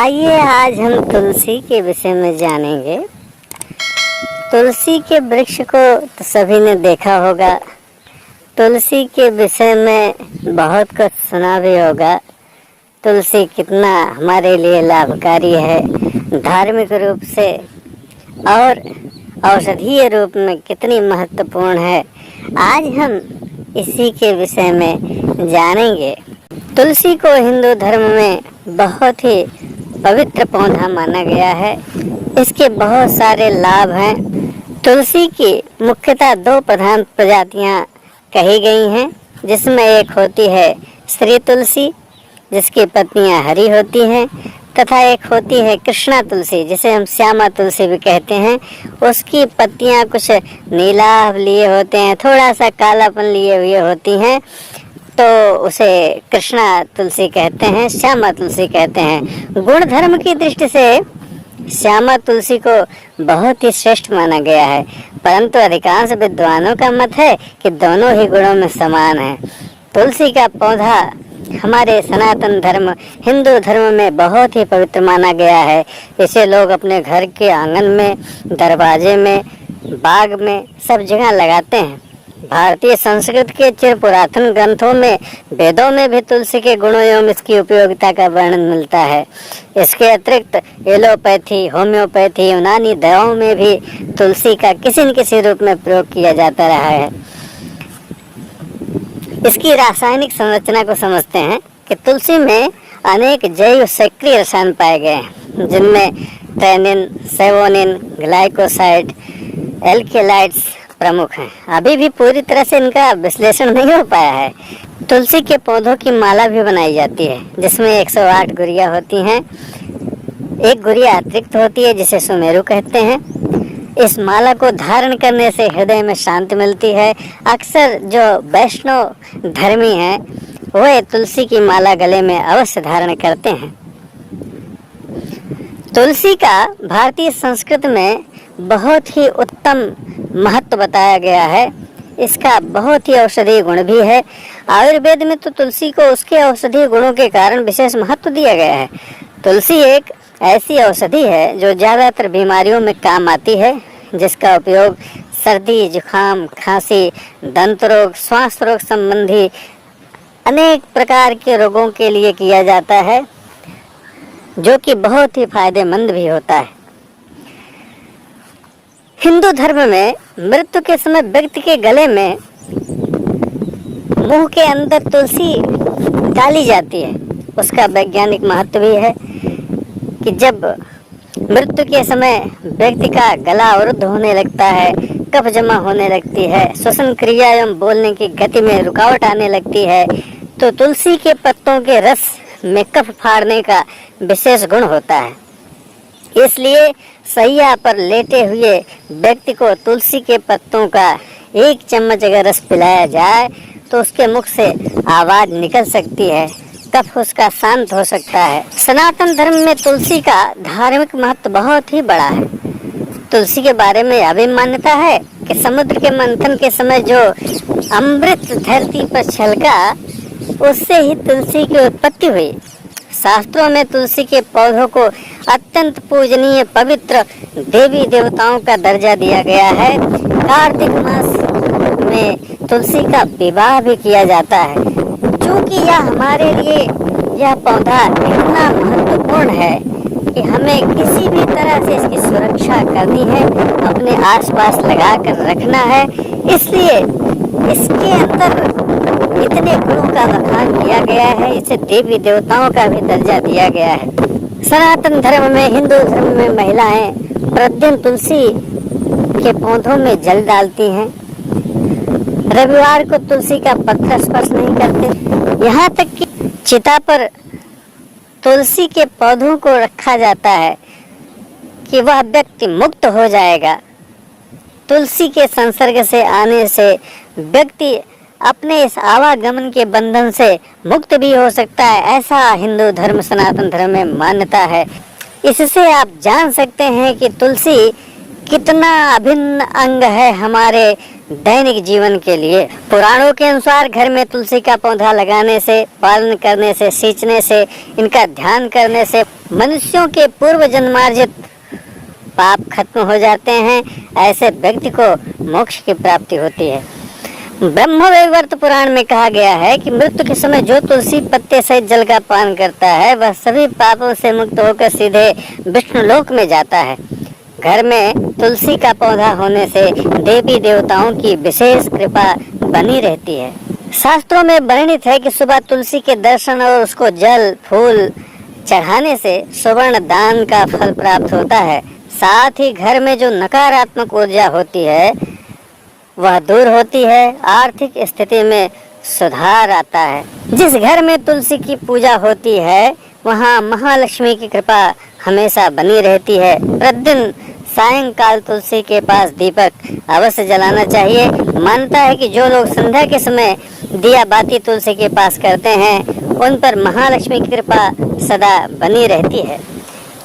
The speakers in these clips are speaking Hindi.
आइए आज हम तुलसी के विषय में जानेंगे। तुलसी के वृक्ष को तो सभी ने देखा होगा। तुलसी के विषय में बहुत कुछ सुना भी होगा। तुलसी कितना हमारे लिए लाभकारी है, धार्मिक रूप से और औषधीय रूप में कितनी महत्वपूर्ण है, आज हम इसी के विषय में जानेंगे। तुलसी को हिंदू धर्म में बहुत ही पवित्र पौधा माना गया है। इसके बहुत सारे लाभ हैं। तुलसी की मुख्यतः दो प्रधान प्रजातियां कही गई हैं, जिसमें एक होती है श्री तुलसी, जिसकी पत्तियां हरी होती हैं, तथा एक होती है कृष्णा तुलसी, जिसे हम श्यामा तुलसी भी कहते हैं। उसकी पत्तियां कुछ नीलाभ लिए होते हैं, थोड़ा सा कालापन लिए हुए होती हैं, तो उसे कृष्णा तुलसी कहते हैं, श्यामा तुलसी कहते हैं। गुण धर्म की दृष्टि से श्यामा तुलसी को बहुत ही श्रेष्ठ माना गया है, परंतु अधिकांश विद्वानों का मत है कि दोनों ही गुणों में समान है। तुलसी का पौधा हमारे सनातन धर्म हिंदू धर्म में बहुत ही पवित्र माना गया है। इसे लोग अपने घर के आंगन में, दरवाजे में, बाग में सब जगह लगाते हैं। भारतीय संस्कृत के चिर पुरातन ग्रंथों में, वेदों में भी तुलसी के गुणों एवं इसकी उपयोगिता का वर्णन मिलता है। इसके अतिरिक्त एलोपैथी, होम्योपैथी, यूनानी दवाओं में भी तुलसी का किसी न किसी रूप में प्रयोग किया जाता रहा है। इसकी रासायनिक संरचना को समझते हैं कि तुलसी में अनेक जैव सक्रिय रसायन पाए गए हैं, जिनमें टैनिन, सेवोनिन, ग्लाइकोसाइड, एल्केलाइड्स प्रमुख हैं। अभी भी पूरी तरह से इनका विश्लेषण नहीं हो पाया है। तुलसी के पौधों की माला भी बनाई जाती है, जिसमें 108 गुड़िया होती हैं। एक गुड़िया अतिरिक्त होती है, जिसे सुमेरु कहते हैं। इस माला को धारण करने से हृदय में शांति मिलती है। अक्सर जो वैष्णव धर्मी हैं, वह तुलसी की माला गले में अवश्य धारण करते हैं। तुलसी का भारतीय संस्कृति में बहुत ही उत्तम महत्व बताया गया है। इसका बहुत ही औषधीय गुण भी है। आयुर्वेद में तो तुलसी को उसके औषधीय गुणों के कारण विशेष महत्व दिया गया है। तुलसी एक ऐसी औषधि है जो ज़्यादातर बीमारियों में काम आती है, जिसका उपयोग सर्दी, जुखाम, खांसी, दंत रोग, श्वास रोग संबंधी अनेक प्रकार के रोगों के लिए किया जाता है, जो कि बहुत ही फायदेमंद भी होता है। हिंदू धर्म में मृत्यु के समय व्यक्ति के गले में, मुंह के अंदर तुलसी डाली जाती है। उसका वैज्ञानिक महत्व भी है कि जब मृत्यु के समय व्यक्ति का गला अवरुद्ध होने लगता है, कफ जमा होने लगती है, श्वसन क्रिया एवं बोलने की गति में रुकावट आने लगती है, तो तुलसी के पत्तों के रस में कफ फाड़ने का विशेष गुण होता है। इसलिए सैया पर लेटे हुए व्यक्ति को तुलसी के पत्तों का 1 चम्मच अगर रस पिलाया जाए तो उसके मुख से आवाज निकल सकती है, कफ उसका शांत हो सकता है। सनातन धर्म में तुलसी का धार्मिक महत्व बहुत ही बड़ा है। तुलसी के बारे में यह भी मान्यता है कि समुद्र के मंथन के समय जो अमृत धरती पर छलका, उससे ही तुलसी की उत्पत्ति हुई। शास्त्रों में तुलसी के पौधों को अत्यंत पूजनीय पवित्र देवी देवताओं का दर्जा दिया गया है। कार्तिक मास में तुलसी का विवाह भी किया जाता है। क्योंकि यह हमारे लिए यह पौधा इतना महत्वपूर्ण है कि हमें किसी भी तरह से इसकी सुरक्षा करनी है, अपने आसपास लगा कर रखना है। इसलिए इसके अंदर इतने गुणों का बखान किया गया है, इसे देवी देवताओं का भी दर्जा दिया गया है। सनातन धर्म में, हिंदू धर्म में महिलाएं प्रतिदिन तुलसी के पौधों में जल डालती हैं। रविवार को तुलसी का पत्थर स्पर्श नहीं करते। यहाँ तक कि चिता पर तुलसी के पौधों को रखा जाता है कि वह व्यक्ति मुक्त हो जाएगा। तुलसी के संसर्ग से आने से व्यक्ति अपने इस आवागमन के बंधन से मुक्त भी हो सकता है, ऐसा हिंदू धर्म, सनातन धर्म में मान्यता है। इससे आप जान सकते हैं कि तुलसी कितना अभिन्न अंग है हमारे दैनिक जीवन के लिए। पुराणों के अनुसार घर में तुलसी का पौधा लगाने से, पालन करने से, सींचने से, इनका ध्यान करने से मनुष्यों के पूर्व जन्मार्जित पाप खत्म हो जाते हैं। ऐसे व्यक्ति को मोक्ष की प्राप्ति होती है। ब्रह्मवैवर्त पुराण में कहा गया है कि मृत्यु के समय जो तुलसी पत्ते सहित जल का पान करता है वह सभी पापों से मुक्त होकर सीधे विष्णु लोक में जाता है। घर में तुलसी का पौधा होने से देवी देवताओं की विशेष कृपा बनी रहती है। शास्त्रों में वर्णित है कि सुबह तुलसी के दर्शन और उसको जल फूल चढ़ाने से सुवर्ण दान का फल प्राप्त होता है। साथ ही घर में जो नकारात्मक ऊर्जा होती है वह दूर होती है, आर्थिक स्थिति में सुधार आता है। जिस घर में तुलसी की पूजा होती है वहाँ महालक्ष्मी की कृपा हमेशा बनी रहती है। प्रतिदिन सायंकाल तुलसी के पास दीपक अवश्य जलाना चाहिए। मानता है कि जो लोग संध्या के समय दिया बाती तुलसी के पास करते हैं उन पर महालक्ष्मी की कृपा सदा बनी रहती है।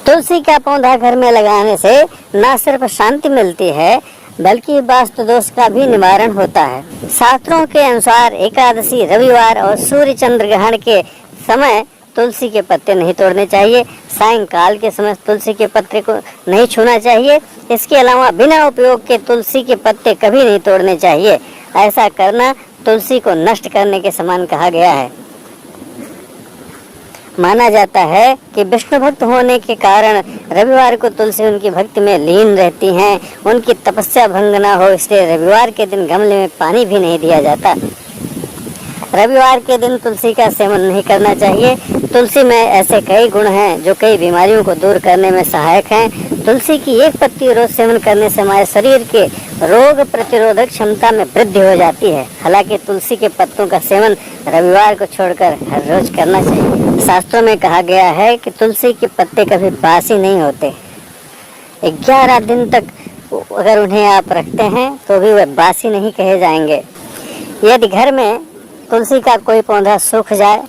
तुलसी का पौधा घर में लगाने से न सिर्फ शांति मिलती है बल्कि वास्तु दोष का भी निवारण होता है। शास्त्रों के अनुसार एकादशी, रविवार और सूर्य चंद्र ग्रहण के समय तुलसी के पत्ते नहीं तोड़ने चाहिए। सायंकाल के समय तुलसी के पत्ते को नहीं छूना चाहिए। इसके अलावा बिना उपयोग के तुलसी के पत्ते कभी नहीं तोड़ने चाहिए। ऐसा करना तुलसी को नष्ट करने के समान कहा गया है। माना जाता है कि विष्णु भक्त होने के कारण रविवार को तुलसी उनकी भक्ति में लीन रहती हैं। उनकी तपस्या भंग न हो इसलिए रविवार के दिन गमले में पानी भी नहीं दिया जाता। रविवार के दिन तुलसी का सेवन नहीं करना चाहिए। तुलसी में ऐसे कई गुण हैं जो कई बीमारियों को दूर करने में सहायक हैं। तुलसी की एक पत्ती रोज सेवन करने से हमारे शरीर के रोग प्रतिरोधक क्षमता में वृद्धि हो जाती है। हालांकि तुलसी के पत्तों का सेवन रविवार को छोड़कर हर रोज करना चाहिए। शास्त्रों में कहा गया है कि तुलसी के पत्ते कभी बासी नहीं होते। 11 दिन तक अगर उन्हें आप रखते हैं तो भी वह बासी नहीं कहे जाएंगे। यदि घर में तुलसी का कोई पौधा सूख जाए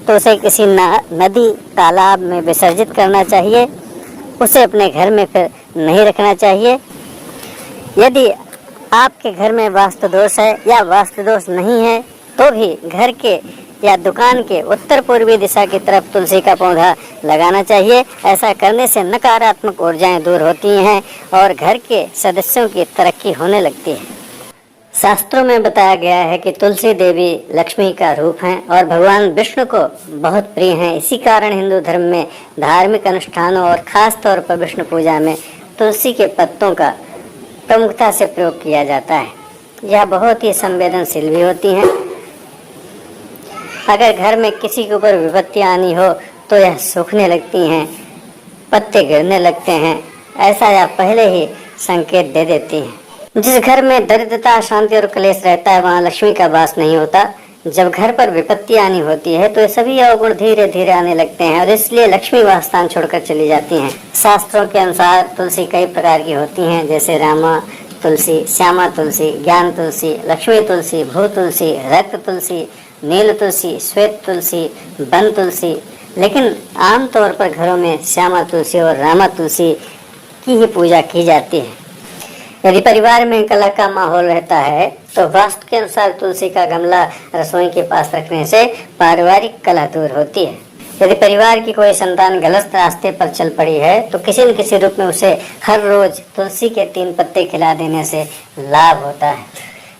तो उसे किसी नदी तालाब में विसर्जित करना चाहिए। उसे अपने घर में फिर नहीं रखना चाहिए। यदि आपके घर में वास्तु दोष है या वास्तु दोष नहीं है तो भी घर के या दुकान के उत्तर पूर्वी दिशा की तरफ तुलसी का पौधा लगाना चाहिए। ऐसा करने से नकारात्मक ऊर्जाएं दूर होती हैं और घर के सदस्यों की तरक्की होने लगती है। शास्त्रों में बताया गया है कि तुलसी देवी लक्ष्मी का रूप हैं और भगवान विष्णु को बहुत प्रिय हैं। इसी कारण हिंदू धर्म में धार्मिक अनुष्ठानों और खास तौर पर विष्णु पूजा में तुलसी के पत्तों का प्रमुखता से प्रयोग किया जाता है। यह बहुत ही संवेदनशील भी होती हैं। अगर घर में किसी के ऊपर विपत्ति आनी हो तो यह सूखने लगती हैं, पत्ते गिरने लगते हैं। ऐसा यह पहले ही संकेत दे देती हैं। जिस घर में दरिद्रता, शांति और क्लेश रहता है वहाँ लक्ष्मी का वास नहीं होता। जब घर पर विपत्ति आनी होती है तो ये सभी अवगुण धीरे धीरे आने लगते हैं और इसलिए लक्ष्मी वह स्थान छोड़कर चली जाती हैं। शास्त्रों के अनुसार तुलसी कई प्रकार की होती हैं, जैसे रामा तुलसी, श्यामा तुलसी, ज्ञान तुलसी, लक्ष्मी तुलसी, भू तुलसी, रक्त तुलसी, नील तुलसी, श्वेत तुलसी, वन तुलसी। लेकिन आमतौर पर घरों में श्यामा तुलसी और रामा तुलसी की ही पूजा की जाती है। यदि परिवार में कलह का माहौल रहता है तो वास्तु के अनुसार तुलसी का गमला रसोई के पास रखने से पारिवारिक कलह दूर होती है। यदि परिवार की कोई संतान गलत रास्ते पर चल पड़ी है तो किसी न किसी रूप में उसे हर रोज तुलसी के 3 पत्ते खिला देने से लाभ होता है।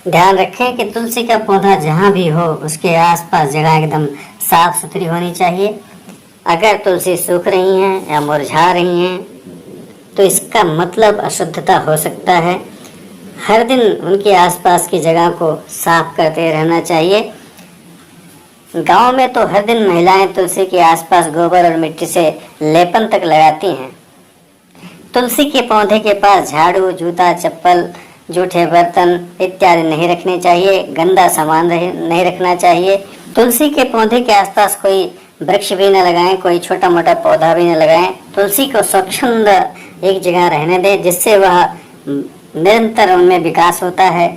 ध्यान रखें कि तुलसी का पौधा जहाँ भी हो उसके आसपास जगह एकदम साफ सुथरी होनी चाहिए। अगर तुलसी सूख रही हैं या मुरझा रही हैं तो इसका मतलब अशुद्धता हो सकता है। हर दिन उनके आसपास की जगह को साफ करते रहना चाहिए। गांव में तो हर दिन महिलाएं तुलसी के आसपास गोबर और मिट्टी से लेपन तक लगाती हैं। तुलसी के पौधे के पास झाड़ू, जूता, चप्पल, जूठे बर्तन इत्यादि नहीं रखने चाहिए। गंदा सामान नहीं रखना चाहिए। तुलसी के पौधे के आसपास कोई वृक्ष भी न लगाएं, कोई छोटा मोटा पौधा भी न लगाएं। तुलसी को स्वच्छंद एक जगह रहने दें जिससे वह निरंतर उनमें विकास होता है।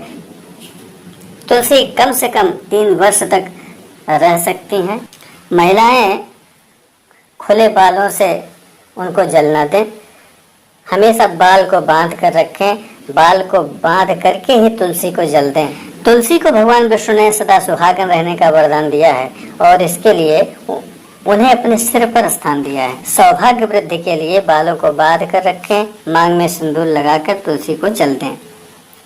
तुलसी कम से कम 3 वर्ष तक रह सकती हैं। महिलाएं खुले बालों से उनको जल न दें। हमेशा बाल को बांध कर रखें। बाल को बांध करके ही तुलसी को जल दें। तुलसी को भगवान विष्णु ने सदा सुहागन रहने का वरदान दिया है और इसके लिए उन्हें अपने सिर पर स्थान दिया है। सौभाग्य वृद्धि के लिए बालों को बांध कर रखें, मांग में सिंदूर लगाकर तुलसी को जल दें।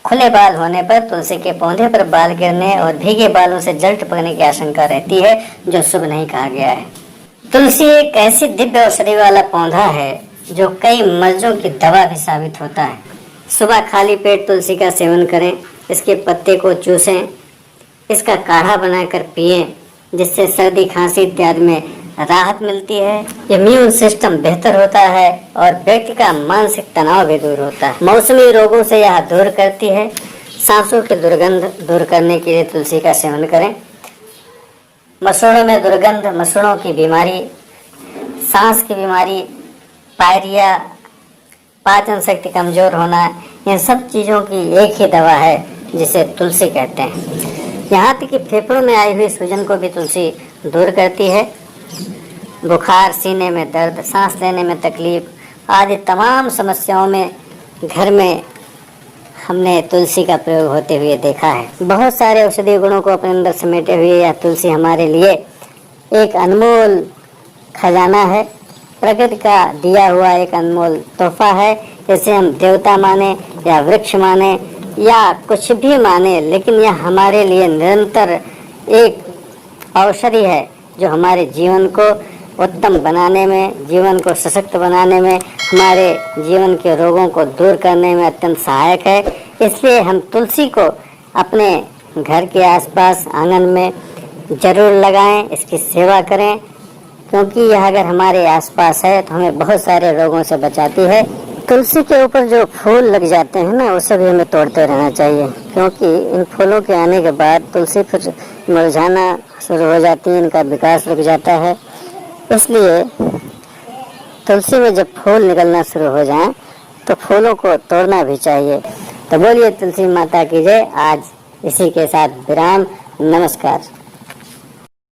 खुले बाल होने पर तुलसी के पौधे पर बाल गिरने और भीगे बालों से जल टपकने की आशंका रहती है, जो शुभ नहीं कहा गया है। तुलसी एक ऐसी दिव्य औषधि वाला पौधा है जो कई मर्जों की दवा भी साबित होता है। सुबह खाली पेट तुलसी का सेवन करें, इसके पत्ते को चूसें, इसका काढ़ा बनाकर पिएं, जिससे सर्दी खांसी इत्यादि में राहत मिलती है। इम्यून सिस्टम बेहतर होता है और व्यक्ति का मानसिक तनाव भी दूर होता है। मौसमी रोगों से यह दूर करती है। सांसों की दुर्गंध दूर करने के लिए तुलसी का सेवन करें। मसूड़ों में दुर्गंध, मसूड़ों की बीमारी, सांस की बीमारी, पायरिया, पाचन शक्ति कमजोर होना, इन सब चीज़ों की एक ही दवा है जिसे तुलसी कहते हैं। यहाँ तक कि फेफड़ों में आई हुई सूजन को भी तुलसी दूर करती है। बुखार, सीने में दर्द, सांस लेने में तकलीफ आदि तमाम समस्याओं में घर में हमने तुलसी का प्रयोग होते हुए देखा है। बहुत सारे औषधीय गुणों को अपने अंदर समेटे हुए यह तुलसी हमारे लिए एक अनमोल खजाना है, प्रकृति का दिया हुआ एक अनमोल तोहफा है। जैसे हम देवता माने या वृक्ष माने या कुछ भी माने, लेकिन यह हमारे लिए निरंतर एक औषधि है जो हमारे जीवन को उत्तम बनाने में, जीवन को सशक्त बनाने में, हमारे जीवन के रोगों को दूर करने में अत्यंत सहायक है। इसलिए हम तुलसी को अपने घर के आसपास आंगन में जरूर लगाएं, इसकी सेवा करें, क्योंकि यह अगर हमारे आसपास है तो हमें बहुत सारे रोगों से बचाती है। तुलसी के ऊपर जो फूल लग जाते हैं ना, वो सभी हमें तोड़ते रहना चाहिए, क्योंकि इन फूलों के आने के बाद तुलसी फिर मुरझाना शुरू हो जाती है, इनका विकास रुक जाता है। इसलिए तुलसी में जब फूल निकलना शुरू हो जाएं तो फूलों को तोड़ना भी चाहिए। तो बोलिए तुलसी माता की जय। आज इसी के साथ विराम। नमस्कार।